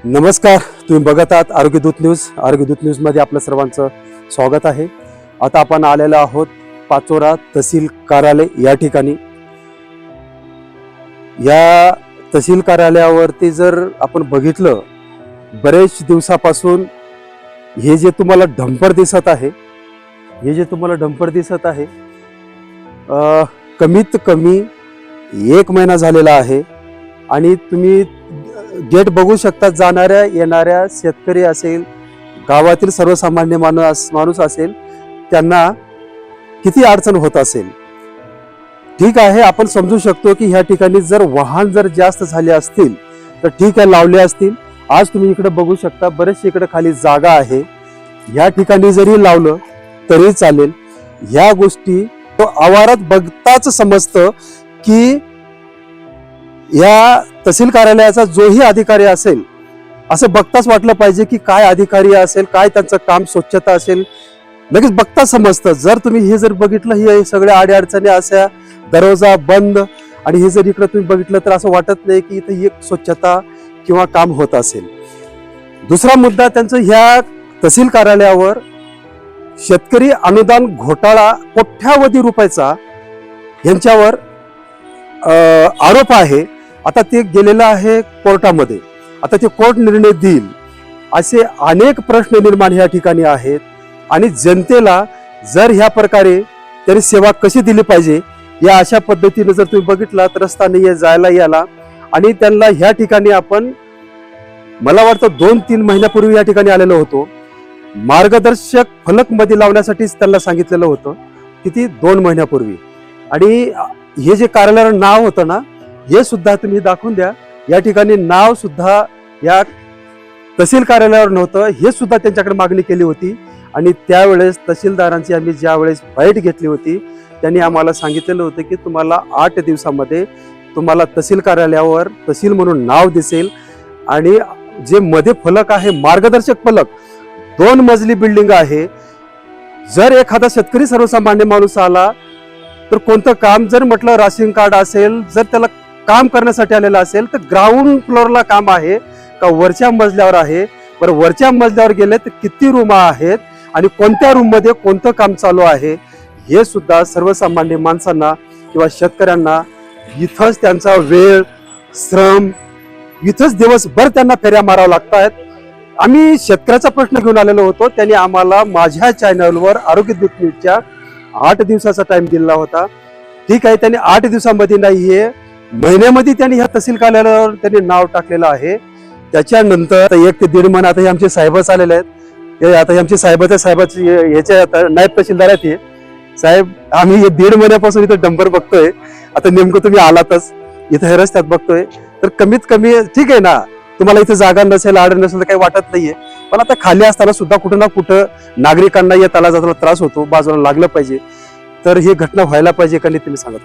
नमस्कार, तुम्ही बघत आहात आरोग्य दूत न्यूज. आरोग्य दूत न्यूजमध्ये आपलं सर्वांचं स्वागत आहे. आता आपण आलेलो आहोत पाचोरा तहसील कार्यालय या ठिकाणी. या तहसील कार्यालयावरती जर आपण बघितलं, बरेच दिवसापासून हे जे तुम्हाला डंपर दिसत आहे, कमीत कमी 1 महिना झालेला आहे. आणि तुम्ही गेट बघू शकता. जाणाऱ्या येणाऱ्या शेतकरी असेल, गावातील सर्वसामान्य माणूस असेल, त्यांना किती अडचण होत असेल. ठीक आहे, आपण समजू शकतो की ह्या ठिकाणी जर वाहन जास्त झाले असतील तर ठीक आहे, लावले असतील. आज तुम्ही इकडे बघू शकता, बरेचसे इकडे खाली जागा आहे. या ठिकाणी जरी लावलं तरी चालेल. ह्या गोष्टी आवारात बघताच समजतं की या तहसील कार्यालयाचा जोही अधिकारी असेल, असं बघताच वाटलं पाहिजे की काय अधिकारी असेल, काय त्यांचं काम, स्वच्छता असेल, लगेच बघता समजतं. जर तुम्ही हे जर बघितलं, हे सगळ्या अडचणी अशा, दरवाजा बंद, आणि हे जर इकडे तुम्ही बघितलं तर असं वाटत नाही की इथं एक स्वच्छता किंवा काम होत असेल. दुसरा मुद्दा त्यांचं, ह्या तहसील कार्यालयावर शेतकरी अनुदान घोटाळा कोट्यावधी रुपयाचा यांच्यावर आरोप आहे. आता ते गेलेलं आहे कोर्टामध्ये. आता ते कोर्ट निर्णय देईल. असे अनेक प्रश्न निर्माण या ठिकाणी आहेत. आणि जनतेला जर ह्या प्रकारे तरी सेवा कशी दिली पाहिजे, या अशा पद्धतीने जर तुम्ही बघितला तर रस्ता नाही जायला याला. आणि त्यांना ह्या ठिकाणी आपण, मला वाटतं 2-3 महिन्यापूर्वी या ठिकाणी आलेलो होतो. मार्गदर्शक फलक मध्ये लावण्यासाठीच त्यांना सांगितलेलं होतं, किती 2 महिन्यापूर्वी. आणि हे जे कार्यालयाचं नाव होतं ना, हे सुद्धा तुम्ही दाखवून द्या. या ठिकाणी नाव सुद्धा या तहसील कार्यालयावर नव्हतं. हे सुद्धा त्यांच्याकडे मागणी केली होती. आणि त्यावेळेस तहसीलदारांची आम्ही ज्या वेळेस भेट घेतली होती, त्यांनी आम्हाला सांगितलेलं होतं की तुम्हाला 8 दिवसामध्ये तुम्हाला तहसील कार्यालयावर तहसील म्हणून नाव दिसेल. आणि जे मध्ये फलक आहे, मार्गदर्शक फलक, 2 मजली बिल्डिंग आहे. जर एखादा शेतकरी सर्वसामान्य माणूस आला तर कोणतं काम जर म्हटलं, राशन कार्ड असेल, जर त्याला काम करण्यासाठी आलेलं असेल तर ग्राउंड फ्लोअरला काम आहे का वरच्या मजल्यावर आहे. बरं, वरच्या मजल्यावर गेले तर किती रूम आहेत आणि कोणत्या रूम मध्ये कोणतं काम चालू आहे, हे सुद्धा सर्वसामान्य माणसांना किंवा शेतकऱ्यांना इथंच त्यांचा वेळ, श्रम, इथंच दिवसभर त्यांना फेऱ्या माराव्या लागतात. आम्ही शेतकऱ्याचा प्रश्न घेऊन आलेलो होतो. त्यांनी आम्हाला माझ्या चॅनलवर आरोग्य दूत न्यूजच्या 8 दिवसाचा टाइम दिला होता. ठीक आहे, त्यांनी 8 दिवसामध्ये नाहीये, महिन्यामध्ये त्यांनी ह्या तहसील कार्यालयावर त्यांनी नाव टाकलेलं आहे. त्याच्यानंतर 1 ते 1.5 महिना आता हे आमचे साहेबच आलेले आहेत. हे आता हे आमचे साहेबाचे ह्याच्या नायब तहसीलदार आहेत. हे साहेब, आम्ही हे 1.5 महिन्यापासून इथं डंपर बघतोय. आता नेमकं तुम्ही आलातच इथं, हे रस्त्यात बघतोय, तर कमीत कमी ठीक आहे ना, तुम्हाला इथे जागा नसेल, आड नसेल तर काही वाटत नाहीये. पण आता खाली असताना सुद्धा कुठं ना कुठं नागरिकांना येताना जाताना त्रास होतो. बाजूला लागलं पाहिजे. तर ही घटना व्हायला पाहिजे का नाही, तुम्ही सांगत.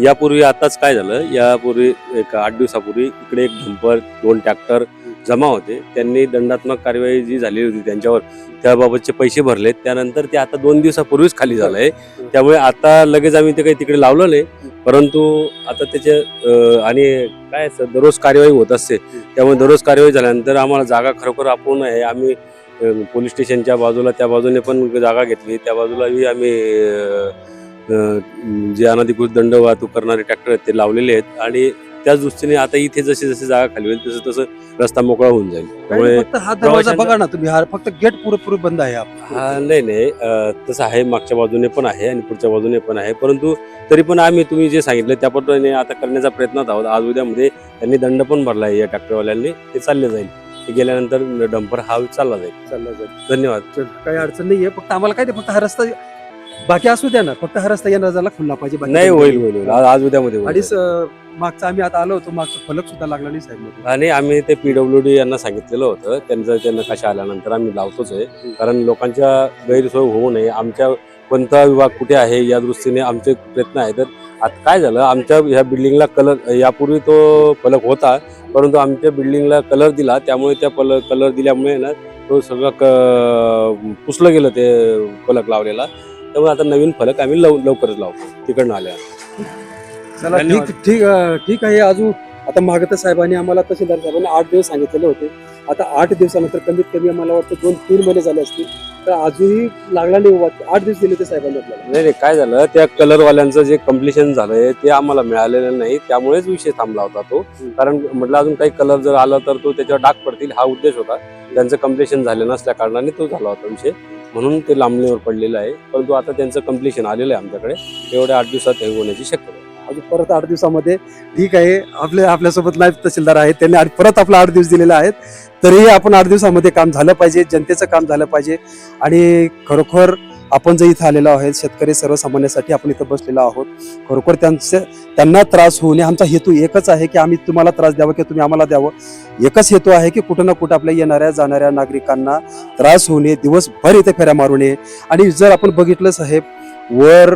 यापूर्वी आताच काय झालं, यापूर्वी एक 8 दिवसापूर्वी इकडे एक डंपर, 2 ट्रॅक्टर जमा होते. त्यांनी दंडात्मक कार्यवाही जी झालेली होती त्यांच्यावर, त्याबाबतचे पैसे भरलेत. त्यानंतर ते आता 2 दिवसापूर्वीच खाली झालंय. त्यामुळे आता लगेच आम्ही ते काही तिकडे लावलं नाही. परंतु आता त्याचे आणि काय दररोज कार्यवाही होत असते. त्यामुळे दररोज कार्यवाही झाल्यानंतर आम्हाला जागा खरोखर अपूर्ण आहे. आम्ही पोलीस स्टेशनच्या बाजूला, त्या बाजूने पण जागा घेतली, त्या बाजूलाही आम्ही जे अनधिकृत दंड वाहतूक करणारे ट्रॅक्टर आहेत ते लावलेले आहेत. आणि त्याच दृष्टीने आता इथे जशी जशी जागा खाली होईल तसं तसं रस्ता मोकळा होऊन जाईल. त्यामुळे हा दरवाजा बघा ना तुम्ही, हा फक्त गेट पुरेपूर बंद आहे. नाही, तसं आहे, मागच्या बाजूने पण आहे आणि पुढच्या बाजूने पण आहे. परंतु तरी पण आम्ही तुम्ही जे सांगितलं त्या पद्धतीने आता करण्याचा प्रयत्नात आहोत. आज उद्यामध्ये त्यांनी दंड पण भरला आहे या ट्रॅक्टरवाल्यांनी. ते चालले जाईल. ते गेल्यानंतर डंपर हा चालला जाईल. धन्यवाद. काही अडचण नाहीये. फक्त आम्हाला काय, फक्त हा रस्ता बाकी असू द्या ना, फक्त हा रस्ता येणार झाला खुल्ला पाहिजे. नाही, होईल आज उद्यामध्ये. आणि मागचा आम्ही आता आलो होतो, मागचा फलक सुद्धा लागला नाही साहेब. आणि आम्ही ते PWD यांना सांगितलेलं होतं. त्यांचं नकाशा आल्यानंतर आम्ही लावतोच आहे. कारण लोकांच्या गैरसोय होऊ नये, आमच्या कोणता विभाग कुठे आहे या दृष्टीने आमचे प्रयत्न आहे. तर आता काय झालं, आमच्या ह्या बिल्डिंगला कलर, यापूर्वी तो फलक होता परंतु आमच्या बिल्डिंगला कलर दिला. त्यामुळे त्या कलर दिल्यामुळे ना तो सगळं पुसलं गेलं ते फलक लावलेला. त्यामुळे आता नवीन फलक आम्ही लवकरच लावतो तिकडनं आल्या. चला, ठीक आहे. अजून आता मागे तर साहेबांनी आम्हाला तहसीलदार साहेबांनी 8 दिवस सांगितलेले होते. आता 8 दिवसानंतर कमीत कमी मला वाटतं 2-3 महिने झाले असतील, तर अजूनही लागला नाही. 8 दिवस दिले ते साहेबांनी आपल्याला. नाही काय झालं, त्या कलरवाल्यांचं जे कम्प्लिशन झालंय ते आम्हाला मिळालेलं नाही, त्यामुळेच विषय थांबला होता तो. कारण म्हटलं अजून काही कलर जर आला तर तो त्याच्यावर डाग पडतील हा उद्देश होता. त्यांचं कम्प्लिशन झालं नसल्या कारणाने तो झाला होता विषय, म्हणून ते लांबणीवर पडलेलं आहे. परंतु आता त्यांचं कम्प्लिशन आलेलं आहे आमच्याकडे, एवढ्या 8 दिवसात हे होण्याची शक्यता आहे. अजून परत 8 दिवसामध्ये ठीक आहे. आपल्यासोबत नायब तहसीलदार आहेत, त्यांनी परत आपला 8 दिवस दिलेले आहेत. तरीही आपण 8 दिवसामध्ये काम झालं पाहिजे, जनतेचं काम झालं पाहिजे. आणि खरोखर आपण जे इथं आलेलो आहोत, शेतकरी सर्वसामान्यांसाठी आपण इथं बसलेलो आहोत. खरोखर त्यांना त्रास होऊ नये, आमचा हेतू एकच आहे की आम्ही तुम्हाला त्रास द्यावा किंवा तुम्ही आम्हाला द्यावं. एकच हेतू आहे की कुठं ना कुठं आपल्या येणाऱ्या जाणाऱ्या नागरिकांना त्रास होऊ नये, दिवसभर इथे फेऱ्या मारू नये. आणि जर आपण बघितलं साहेब, वर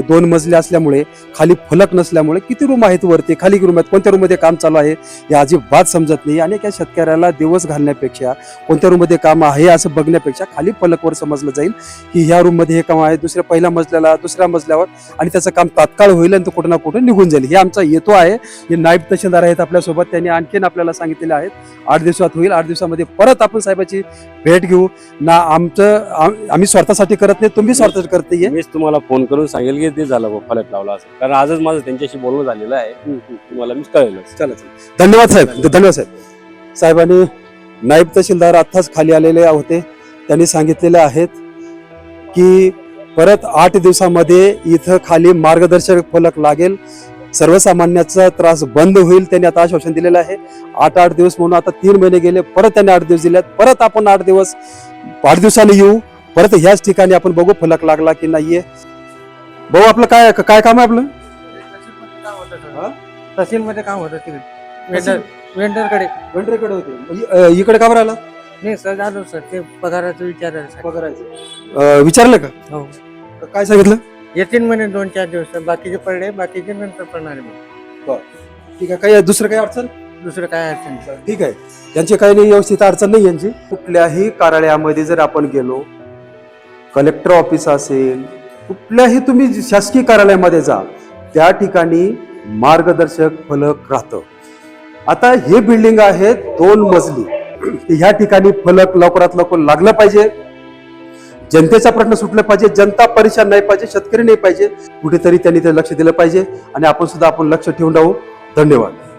2 मजले असल्यामुळे खाली फलक नसल्यामुळे किती रूम आहेत वरती, खाली रूम आहेत, कोणत्या रूममध्ये काम चालू आहे हे अजिबात समजत नाही. आणि त्या शेतकऱ्याला दिवस घालण्यापेक्षा कोणत्या रूममध्ये काम आहे असं बघण्यापेक्षा खाली फलकवर समजलं जाईल की ह्या रूममध्ये हे काम आहे, पहिल्या मजल्याला, दुसऱ्या मजल्यावर, आणि त्याचं काम तात्काळ होईल आणि तो कुठं ना कुठं निघून जाईल. हे आमचा हेतू आहे. हे नायब तहसीलदार आहेत आपल्यासोबत, त्यांनी आणखीन आपल्याला सांगितलेले आहेत 8 दिवसात होईल. 8 दिवसामध्ये परत आपण साहेबाची भेट घेऊ ना. आम्ही स्वार्थासाठी करत नाही, तुम्ही स्वार्थासाठी करत नाहीये. मीच तुम्हाला फोन करून सांगेल की ते झालं फलक लावला असं, कारण आजच माझं त्यांच्याशी बोलणं झालेलं आहे. तुम्हाला मी कळेल. चला. धन्यवाद साहेब. धन्यवाद साहेब. साहेबांनी नायब तहसीलदार आत्ताच खाली आलेले होते, त्यांनी सांगितलेले आहेत की परत 8 दिवसामध्ये इथं खाली मार्गदर्शक फलक लागेल, सर्वसामान्याचा त्रास बंद होईल. त्यांनी आता आश्वासन दिलेलं आहे. 8 दिवस म्हणून आता 3 महिने गेले, परत त्यांनी 8 दिवस दिलेत. परत आपण 8 दिवसांनी येऊ, परत ह्याच ठिकाणी आपण बघू फलक लागला की नाहीये. भाऊ, आपलं काय काम आहे आपलं? तहसील मध्ये काम होतं तिकडे वेंडरकडे होते. इकडे का राहिला? नाही सर, झालं सर, ते पगाराचं विचारलं का? हो. काय सांगितलं? येतील म्हणे 2-4 दिवस, बाकीचे पडले, बाकीचे नंतर पडणार आहे. ठीक आहे. काही दुसरं काही अडचण? दुसरं काय अडचण नाही. ठीक आहे. यांची काही नाही, व्यवस्थित अडचण नाही यांची. कुठल्याही कार्यालयामध्ये जर आपण गेलो, कलेक्टर ऑफिस असेल, कुठल्याही तुम्ही शासकीय कार्यालयामध्ये जा, त्या ठिकाणी मार्गदर्शक फलक राहतं. आता हे बिल्डिंग आहे 2 मजली, ह्या ठिकाणी फलक लवकरात लवकर लागलं पाहिजे. जनतेचा प्रश्न सुटला पाहिजे, जनता परेशान नाही पाहिजे, शेतकरी नाही पाहिजे. कुठेतरी त्यांनी ते लक्ष दिलं पाहिजे आणि आपण सुद्धा लक्ष ठेवून राहू. धन्यवाद.